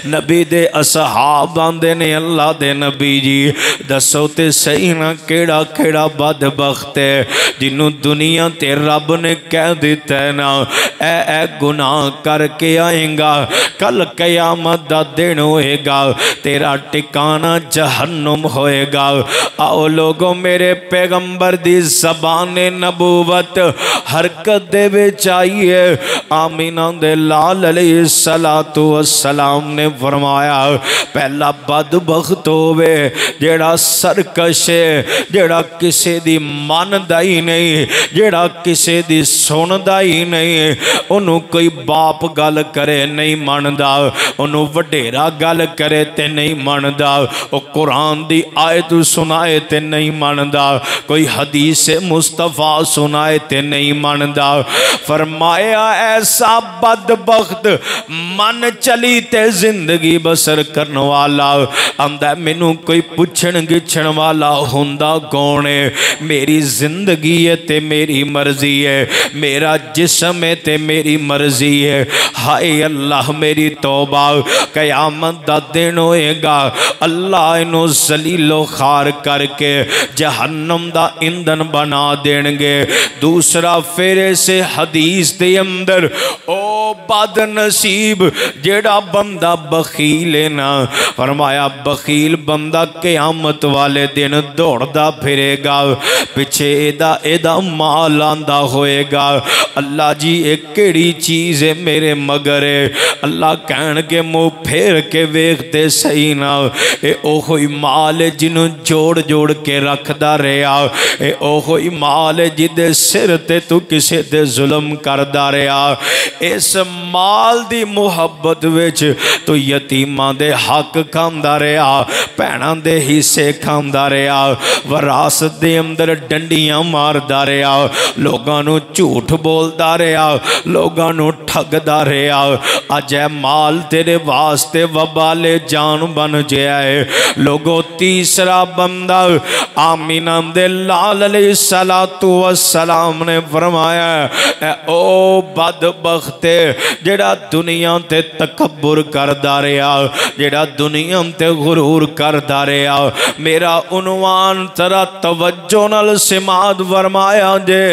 नबी दे असहाब आंदे ने अल्लाह दे नबी जी दसो ते सही ना केड़ा केड़ा बदबख्त है जिन्हों दुनिया ते रब ने कह दिता है ना ए गुनाह करके आएगा, कल कयामत दा दिन होएगा, तेरा टिकाना जहन्नुम होएगा। आओ लोगों मेरे पैगंबर दी ज़बाने नबूवत हरकत दे विच आई है। आमीना दे लाल अलैहिस्सलातु वस्सलाम ने फरमाया पहला बदबख्त होवे जेड़ा सरकश है, जेड़ा किसे दी मनदा ही नहीं, जेड़ा किसे दी सुनदा ही नहीं। उन्हों कोई बाप गल करे नहीं मनदा, उन्हों वडेरा गल करे ते नहीं मनदा, वो कुरान दी आयत सुनाए ते नहीं मनदा, कोई हदीस मुस्तफा सुनाए ते नहीं मनदा। फरमाया ऐसा बदबख्त मन चली ते जिंदगी बसर करने वाला आंदा मैनू कोई पुछण गिछण वाला हुंदा कौन है। मेरी जिंदगी है ते मेरी मर्जी है, मेरा जिस्म है ते मेरी मर्जी है। हाय अल्लाह मेरी तौबा, कयामत दा दिन होएगा अल्लाह इनू जलीलो खार करके जहन्नम दा ईंधन बना देंगे। दूसरा फेरे से हदीस दे अंदर ओ बदनसीब जेड़ा बंदा बखील है ना, फरमाया बखील बंदा क़यामत वाले दिन दौड़दा फिरेगा, पिछे एदा माल आंदा होएगा। अल्लाह जी एक केड़ी चीज़ है मेरे मगर है। अल्लाह कहन के मुँह फेर के वेखते सही ना, ए ओहो ही माल है जिन्हों जोड़ जोड़ के रखदा रहा, ए ओहो ही माल है जिदे सिर ते तू किसे ते जुल्म करदा रहा। इस माल दी मुहब्बत विच तू यतीमां दे हक खांदा रहा, भैणां दे हिस्से खांदा रहा, वरासत दे अंदर डंडियां मारदा रहा, लोगां नूं झूठ बोलदा रहा, लोगां नूं ठगदा रहा। अज माल तेरे वास्ते वबाले जान बन गया है। लोगों तीसरा बंदा आमीना दे लाल अलैहिस्सलातु वस्सलाम ने फरमाया ओ बदबख्त जेड़ा दुनिया ते तकब्बुर करदा रहा, जेड़ा दुनिया ते गुरूर करदा रहा। मेरा उन्वान तरा तवज्जो नाल सिमात फरमाया जे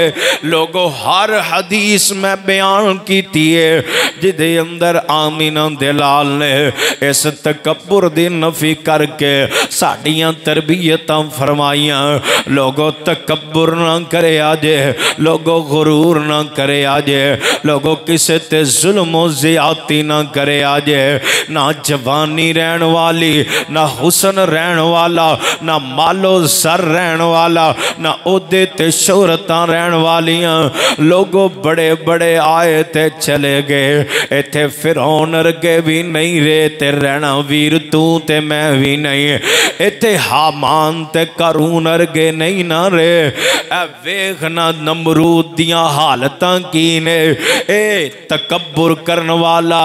लोगों हर हदीस में बयान कीती है जिदे अंदर आमीना दे लाल ने इस तकब्बुर दी नफी करके साडियां तरबियतां फरमाइयां। लोगों तकब्बुर ना करे आजे, लोगों गुरूर ना करे आजे, लोगों किसे ते जुल्म ज़ियादती ना करे आजे। ना जवानी रहन वाली, ना हुसन रहन वाला, ना मालो सर रहन वाला, ना ओहदे ते शोहरतां रहन वालियां। लोगों बड़े बड़े आए ते चले गए, इत्थे फिरौन अरगे भी नहीं रे ते रहना वीर तू ते मैं भी नहीं। इत्थे हामान ते कारून अरगे नहीं ना रे। वेखना नमरूद दियां हालतां की ने। ए तकब्बुर करन वाला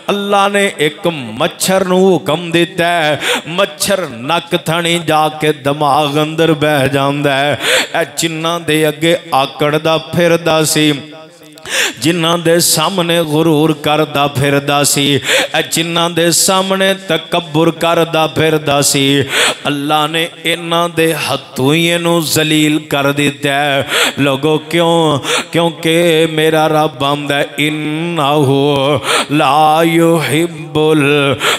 अल्लाह ने एक मच्छर नूं हुक्म दिता है, मच्छर नक थणी जाके दिमाग अंदर बह जांदा है। जिन्हां दे अगे आकड़दा फिरदा सी, जिन्हां दे सामने गुरूर करदा फिरदा सी, जिन्हां दे सामने तकब्बुर करदा फिरदा सी, अल्लाह ने इन्हां दे हथों ही इहनूं जलील कर दिता है। लोगो क्यों? क्योंकि मेरा रब आंदा इन्नहु ला युहिब्बुल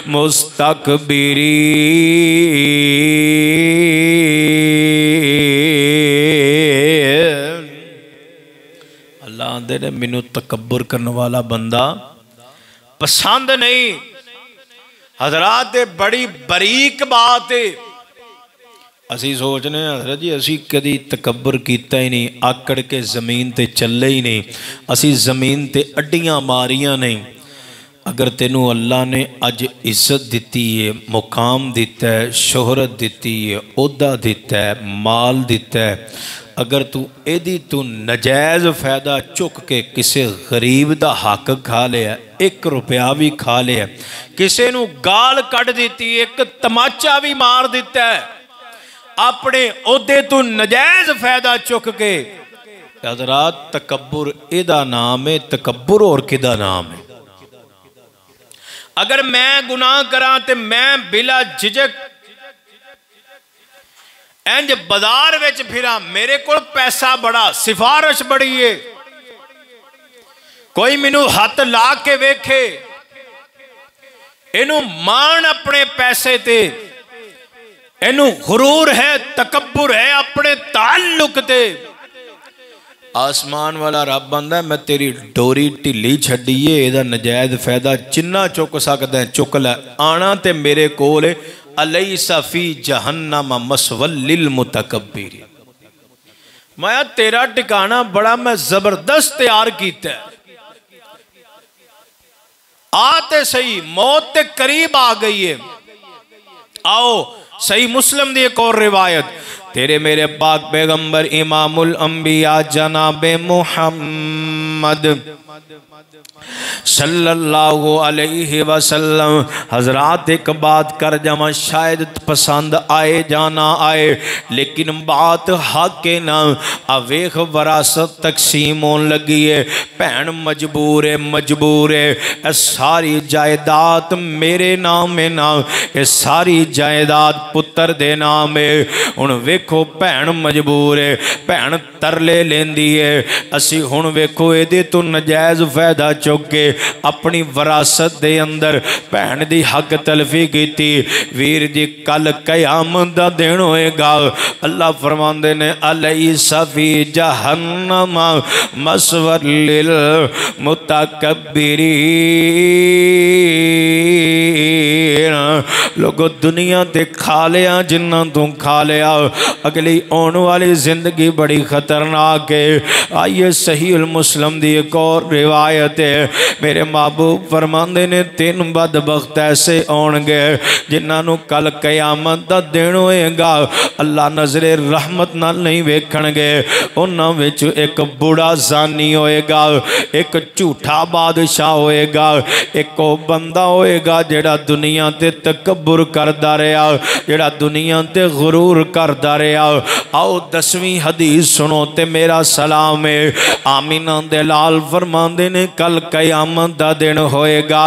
मुस्तकबिरीन। आंदे ने मैनू तकब्बुर करने वाला बंदा पसंद नहीं। हजरात बड़ी बरीक बात है। असी सोचने हजरत जी असी कदी तकब्बुर किया ही नहीं, आकड़ के जमीन ते चले ही नहीं, असी जमीन ते अड्डियां मारियां नहीं। अगर तेनू अल्लाह ने अज इज्जत दिती है, मुकाम दिता है, शोहरत दिती है, ओहदा दिता है, माल दिता है, अगर तू एदी तू नजायज़ फायदा चुक के किसी गरीब का हक खा लिया, 1 रुपया भी खा लिया, किसी नू गाल कढ़ दी, एक तमाचा भी मार दिता है, अपने ओहदे तू नजायज़ फायदा चुक के। हज़रात तकब्बुर एदा नाम है, तकब्बुर और किदा नाम है? अगर मैं गुनाह करा तो मैं बिला झिझक इंज बाजार विच फिरा, मेरे को पैसा बड़ा, सिफारिश बड़ी है, कोई मैनू हथ ला के वेखे, इनू मान अपने पैसे ते, इनू गुरूर है, तकब्बुर है अपने ताल्लुक ते। आसमान वाला रब आंदा मैं तेरी डोरी ढिली छड्डी है, इहदा नजायज़ फायदा जिन्ना चुक सकदा है चुक लै, आना ते मेरे कोल अलैसा फी जहन्नम मसवल लिल मुतकब्बिरीन। मैं तेरा ठिकाना बड़ा मैं जबरदस्त तैयार किया है। आते सही मौत के करीब आ गई है। आओ सही मुस्लिम दी एक और रिवायत, तेरे मेरे पाक पैगंबर इमामुल अंबिया जनाबे मुहम्मद सल्लल्लाहु अलैहि वसल्लम। हजरात एक बात कर जावा, शायद पसंद आए जाना आए, लेकिन बात हक के ना अवेख वरासत तकसीम होने लगी है। भैन मजबूर है, मजबूर है, सारी जायदाद मेरे नाम है ना, ये सारी जायदाद पुत्र दे नाम है। हुण वेखो भैन मजबूर है, भैन तरले लेंदी है, असी हुण वेखो एदे तो नजायज़ फायदा चुक के अपनी विरासत दे अंदर भैन दी हक तलफी की। वीर जी कल कयामत दा दिन होएगा। अल्लाह फरमांदे ने अलैसा फी जहन्नम मसवल लिल मुतकब्बिरीन। लोगो दुनिया ते खा लिया जिन्ना तू खा लिया, अगली आने वाली जिंदगी बड़ी खतरनाक है। आइए सही उल मुस्लिम दी एक और रिवायत है। मेरे महबूब फरमांदे ने 3 बदबख्त ऐसे आउणगे जिन्होंने कल कयामत दा दिन होएगा, अल्लाह नजरे रहमत नाल नहीं वेखणगे। उन्हां विच एक बूढ़ा जानी होएगा, एक झूठा बादशाह होएगा, एक वो बंदा होएगा जेड़ा दुनिया ते तकब्बुर करदा रहा, जेड़ा दुनिया ते गुरूर करदा रहा। आओ 10वीं हदीस सुनो ते मेरा सलाम है। आमीना दे लाल फरमांदे ने कल कयामत दा दिन होएगा,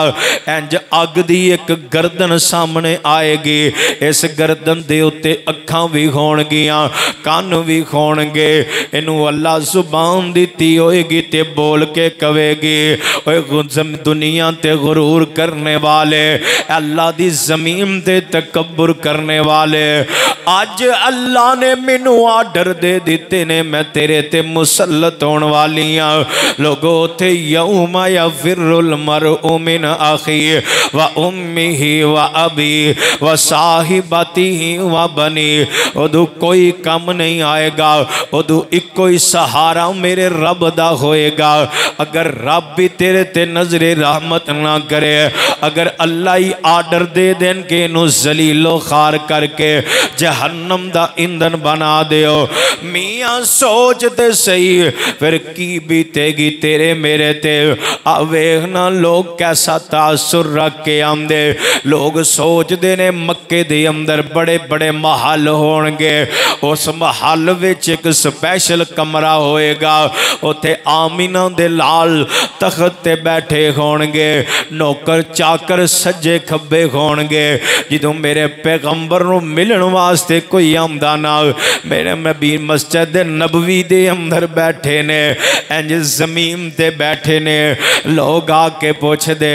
इंज अग दी एक गर्दन सामने आएगी, इस गर्दन दे उत्ते अखां भी होणगियां, कान भी होणगे। इनू अल्लाह जुबान दिती होएगी ते बोल के कवेगी, ओए दुनिया ते गुरूर करने वाले, अल्लाह दी जमीन ते तकब्बुर करने वाले, अज अल्लाह ने मैनू आर्डर दे दिते ने, मैं तेरे ते मुसल्लत होने वाली हाँ। लोगो उथे यौम यफिरुल मरउ मिन अखी व उम्मिही व अबी व साहिबतिही व बनी। उदू कोई कम नहीं आएगा, उदू इको ही सहारा मेरे रब दा होएगा। अगर रब भी तेरे ते नजरे रहमत ना करे, अगर अल्लाह ही आर्डर दे देन के इनू जलीलो खार करके जहन्नम दा ईंधन बना दियो, मियाँ सोच ते सही फिर की बीतेगी तेरे मेरे ते। आ वेखना लोग कैसा तासुर रख के आंदे। लोग सोचते ने मक्के दे अंदर बड़े बड़े महल होणगे, उस महल विच एक स्पैशल कमरा होएगा, उथे आमीना दे लाल तख्त ते बैठे होणगे, नौकर चाकर सज्जे खब्बे होणगे। जिदों मेरे पैगंबर नूं मिलन वास्ते कोई आंदा ना, मेरे नबी मस्जिद नबवी दे अंदर बैठे ने, इंज जमीन ते बैठे ने। लोग आके पुछदे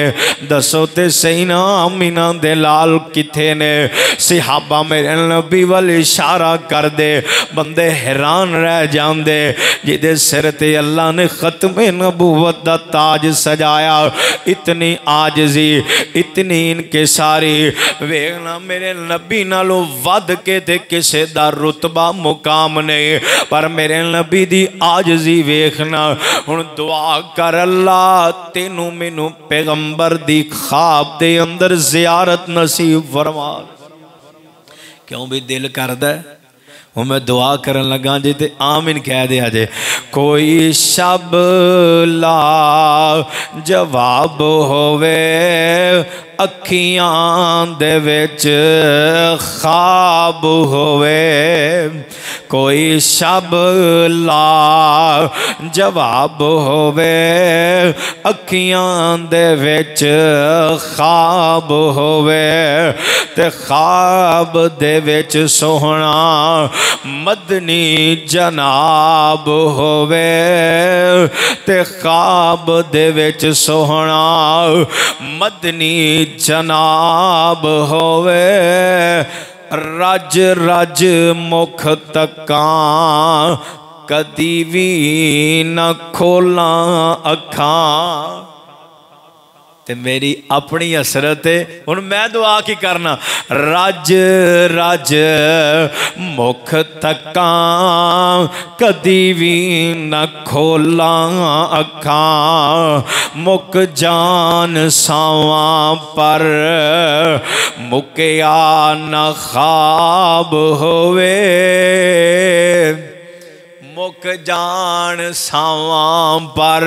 दसो ते सही ना आमीना दे लाल किथे ने? सहाबा मेरे नबी वाल इशारा कर दे, बंदे हैरान रह जांदे जिदे सिर ते अल्लाह ने खत्मे नबूवत दा ताज सजाया। इतनी आजजी, इतनी इनकिसारी, वेखना मेरे नबी नालों वध के ते किसे दा रुतबा मुकाम नहीं, पर मेरे नबी दी आजजी वेखना। हुण दुआ कर अल्लाह तेनू मैनू पैगंबर दी ख्वाब दे अंदर जियारत नसीब फरमा। क्यों भी दिल करदा वो मैं दुआ करन लगा जी ते आमीन कह दिया जे। कोई शब ला जवाब होवे अखियां दे विच ख्वाब होवे, कोई शब ला जवाब होवे अखियां दे विच ख्वाब होवे, ते ख्वाब दे विच सोहना मदनी जनाब होवे, ते ख्वाब दे विच सोहना मदनी जनाब होवे। रज रज मुख तका कदी भी न खोला अखां, ते मेरी अपनी हसरत है। हुण मैं दुआ की करना, रज रज मुख तका कदी भी न खोला अखां, मुक जान सावा पर मुकिया न ख्वाब होवे, मुक जान सावां पर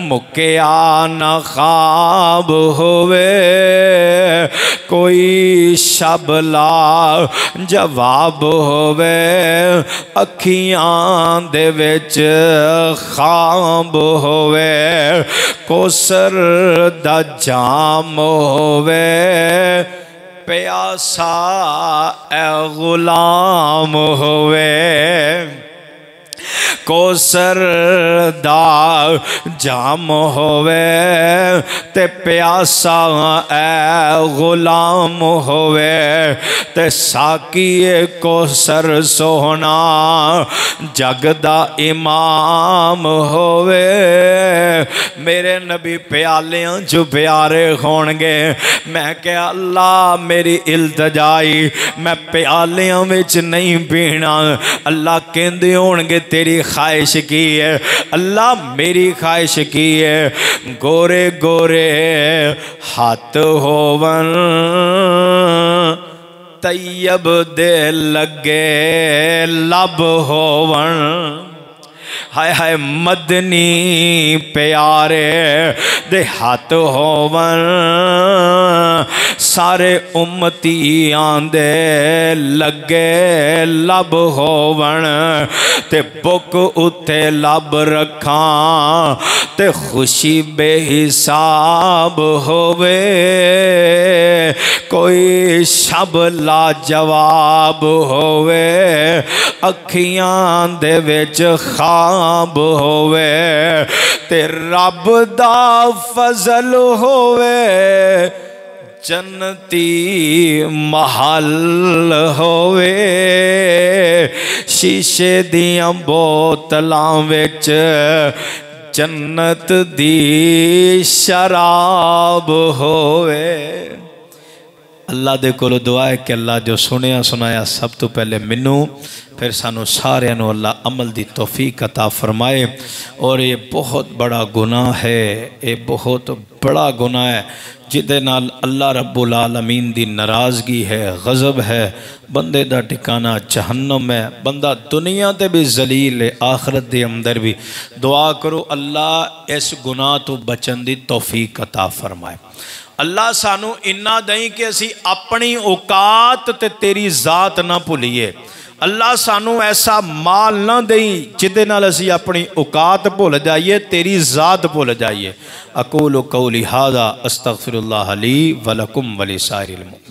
मुकिया न ख्वाब होवे, कोई शबला जवाब होवे अखियां दे विच ख्वाब होवे, कोसर दा जाम होवे प्यासा ए गुलाम होवे, कोसर दा जाम होवे ते प्यासा ए गुलाम होवे, ते साकीए कोसर सोहना जगदा इमाम होवे। मेरे नबी प्यालियां जो प्यारे होणगे, मैं क्या अल्लाह मेरी इल्तजाई मैं प्यालियां विच नहीं पीना। अल्लाह कहंदे होणगे तेरी ख्वाहिश की है? अल्लाह मेरी ख्वाहिश की है गोरे गोरे हाथ होवन तैयब दे लगे लब होवन, हाय हाय मदनी प्यारे दे हाथ होवन, सारे उम्मती आंदे लगे लब होवन, ते बुक उत्ते लब रखा ते खुशी बेहिसाब होवे, कोई शब ला जवाब होवे अखियां दे विच ख्वाब होवे, ते रब दा फजल होवे जन्नती महल होवे, शीशे दियां बोतलां विच जन्नत दी शराब होवे। अल्लाह दे कोलों दुआ है कि अल्लाह जो सुनिया सुनाया सब तो पहले मैनू फिर सानू सारियां नू अल्लाह अमल दी तौफीक अता फरमाए। और ये बहुत बड़ा गुनाह है, ये बहुत बड़ा गुनाह है जिदे नाल अल्लाह रब्बुल आलमीन दी नाराज़गी है, गज़ब है। बंदे दा ठिकाना जहन्नम है, बंदा दुनिया ते भी जलील है, आखिरत दे अंदर भी। दुआ करो अल्लाह इस गुनाह तो बचन दी तौफीक अता फरमाए। अल्लाह सानू इन्ना दई कि असी अपनी औकात ते तेरी ज़ात ना भुलीए। अल्लाह सानू ऐसा माल ना दई जिदे नाल असी अपनी औकात भुल जाइए, तेरी ज़ात भुल जाइए। अकूलु कौली हाज़ा अस्तग़फिरुल्लाह ली व लकुम व लिसाइरिल मुमिनीन।